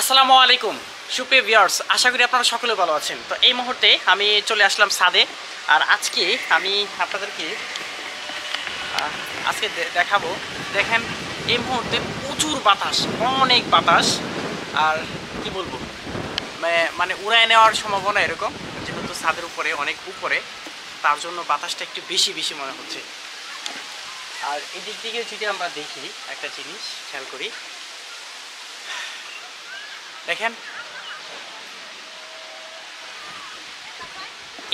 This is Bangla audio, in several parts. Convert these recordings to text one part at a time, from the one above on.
আসসালামু আলাইকুম সুপ্রিয় ভিউয়ার্স, আশা করি আপনারা সকলে ভালো আছেন। তো এই মুহূর্তে আমি চলে আসলাম ছাদে। আর আজকে আমি আপনাদেরকে আজকে দেখাবো। দেখেন, এই মুহূর্তে প্রচুর বাতাস, অনেক বাতাস। আর কি বলবো, মানে উড়ায় নেওয়ার সম্ভাবনা এরকম, যেহেতু ছাদের উপরে অনেক উপরে, তার জন্য বাতাসটা একটু বেশি বেশি মনে হচ্ছে। আর এই দিক থেকে যদি আমরা দেখি, একটা জিনিস খেয়াল করি, দেখেন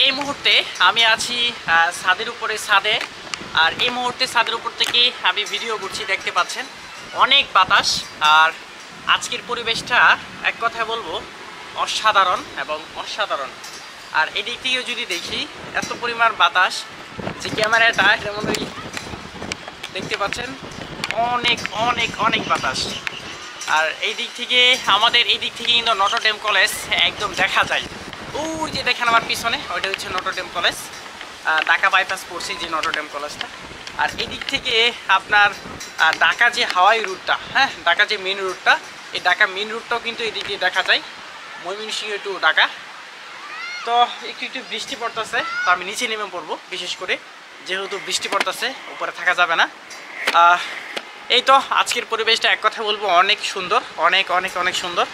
এই মুহূর্তে আমি আছি ছাদের উপরে, ছাদে। আর এই মুহূর্তে ছাদের উপর থেকে আমি ভিডিও করছি, দেখতে পাচ্ছেন অনেক বাতাস। আর আজকের পরিবেশটা এক কথায় বলবো অসাধারণ এবং অসাধারণ। আর এদিক থেকেও যদি দেখি, এত পরিমাণ বাতাস যে ক্যামেরাটা যেমনই দেখতে পাচ্ছেন, অনেক অনেক অনেক বাতাস। আর এই দিক থেকে আমাদের এই দিক থেকে কিন্তু নটর ডেম কলেজ একদম দেখা যায়। ওই যে দেখেন আমার পিছনে, ওইটা হচ্ছে Notre Dame college, Dhaka bypass পড়ছে যে নটর ডেম কলেজটা। আর এই দিক থেকে আপনার ঢাকা যে হাওয়াই রুটটা, হ্যাঁ, ঢাকা যে মেন রুটটা, এই ঢাকা মেন রুটটাও কিন্তু এই দিক দিয়ে দেখা যায়, ময়মনসিংহ টু ঢাকা। তো একটু একটু বৃষ্টি পড়তেছে, তো আমি নিচে নেমে পড়বো, বিশেষ করে যেহেতু বৃষ্টি পড়তেছে, উপরে থাকা যাবে না। এই তো আজকের পরিবেশটা এক কথা বলবো অনেক সুন্দর, অনেক অনেক অনেক সুন্দর।